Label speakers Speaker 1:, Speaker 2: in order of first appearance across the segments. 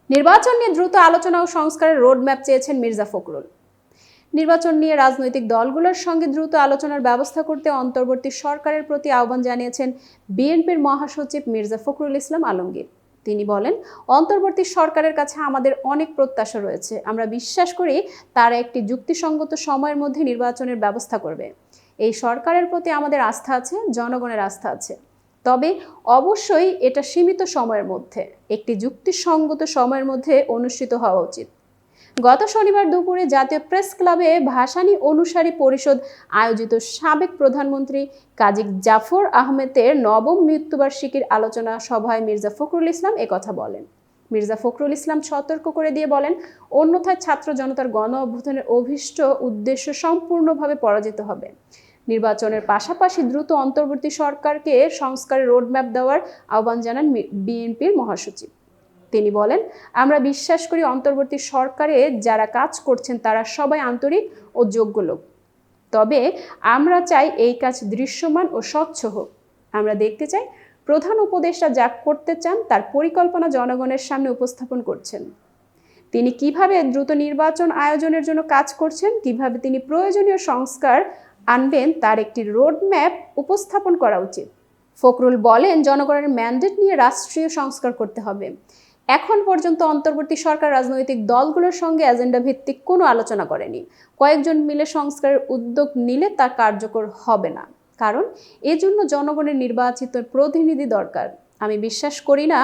Speaker 1: নির্বাচন নিয়ে দ্রুত আলোচনা ও সংস্কারের রোডম্যাপ চেয়েছেন মির্জা ফখরুল। নির্বাচন নিয়ে রাজনৈতিক দলগুলোর সঙ্গে দ্রুত আলোচনার ব্যবস্থা করতে অন্তর্বর্তী সরকারের প্রতি আহ্বান জানিয়েছেন বিএনপির মহাসচিব মির্জা ফখরুল ইসলাম আলমগীর। তিনি বলেন, অন্তর্বর্তী সরকারের কাছে আমাদের অনেক প্রত্যাশা রয়েছে। আমরা বিশ্বাস করি তারা একটি যুক্তিসঙ্গত সময়ের মধ্যে নির্বাচনের ব্যবস্থা করবে। এই সরকারের প্রতি আমাদের আস্থা আছে, জনগণের আস্থা আছে। তবে অবশ্যই এটা সীমিত সময়ের মধ্যে, একটি যুক্তিসঙ্গত সময়ের মধ্যে অনুষ্ঠিত হওয়া উচিত। গত শনিবার দুপুরে জাতীয় প্রেস ক্লাবে ভাসানী অনুসারী পরিষদ আয়োজিত সাবেক প্রধানমন্ত্রী কাজী জাফর আহমেদের নবম মৃত্যুবার্ষিকীর আলোচনা সভায় মির্জা ফখরুল ইসলাম একথা বলেন। মির্জা ফখরুল ইসলাম সতর্ক করে দিয়ে বলেন, অন্যথায় ছাত্র জনতার গণ অভ্যুত্থানের অভীষ্ট উদ্দেশ্য সম্পূর্ণভাবে পরাজিত হবে। নির্বাচনের পাশাপাশি দ্রুত অন্তর্বর্তী সরকারকে সংস্কারের রোডম্যাপ দেওয়ার আহ্বান জানান বিএনপির মহাসচিব। তিনি বলেন, আমরা বিশ্বাস করি অন্তর্বর্তী সরকারে যারা কাজ করছেন তারা সবাই আন্তরিক ও যোগ্য লোক। তবে আমরা চাই এই কাজ দৃশ্যমান ও স্বচ্ছ হোক। আমরা দেখতে চাই প্রধান উপদেষ্টা যা করতে চান তার পরিকল্পনা জনগণের সামনে উপস্থাপন করছেন। তিনি কিভাবে দ্রুত নির্বাচন আয়োজনের জন্য কাজ করছেন, কিভাবে তিনি প্রয়োজনীয় সংস্কার আনবেন তার একটি রোডম্যাপ উপস্থাপন করা উচিত। ফখরুল বলেন, জনগণের ম্যান্ডেট নিয়ে রাষ্ট্রীয় সংস্কার করতে হবে। এখন পর্যন্ত অন্তর্বর্তী সরকার রাজনৈতিক দলগুলোর সঙ্গে এজেন্ডা ভিত্তিক কোনো আলোচনা করেনি। কয়েকজন মিলে সংস্কারের উদ্যোগ নিলে তা কার্যকর হবে না, কারণ এজন্য জনগণের নির্বাচিত প্রতিনিধি দরকার। আমি বিশ্বাস করি না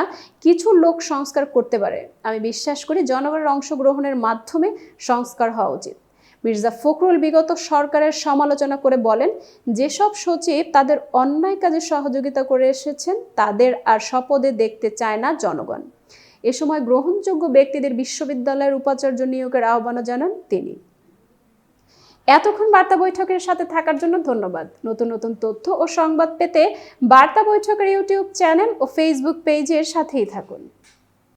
Speaker 1: কিছু লোক সংস্কার করতে পারে। আমি বিশ্বাস করি জনগণের অংশগ্রহণের মাধ্যমে সংস্কার হওয়া উচিত। মির্জা ফখরুল বিগত সরকারের সমালোচনা করে বলেন, যেসব সচিব তাদের অন্যায় কাজে সহযোগিতা করে এসেছেন তাদের আর শপথে দেখতে চায় না জনগণ। এ সময় গ্রহণযোগ্য ব্যক্তিদের বিশ্ববিদ্যালয়ের উপাচার্য নিয়োগের আহ্বানও জানান তিনি। এতক্ষণ বার্তা বৈঠকের সাথে থাকার জন্য ধন্যবাদ। নতুন নতুন তথ্য ও সংবাদ পেতে বার্তা বৈঠকের ইউটিউব চ্যানেল ও ফেসবুক পেজের সাথেই থাকুন।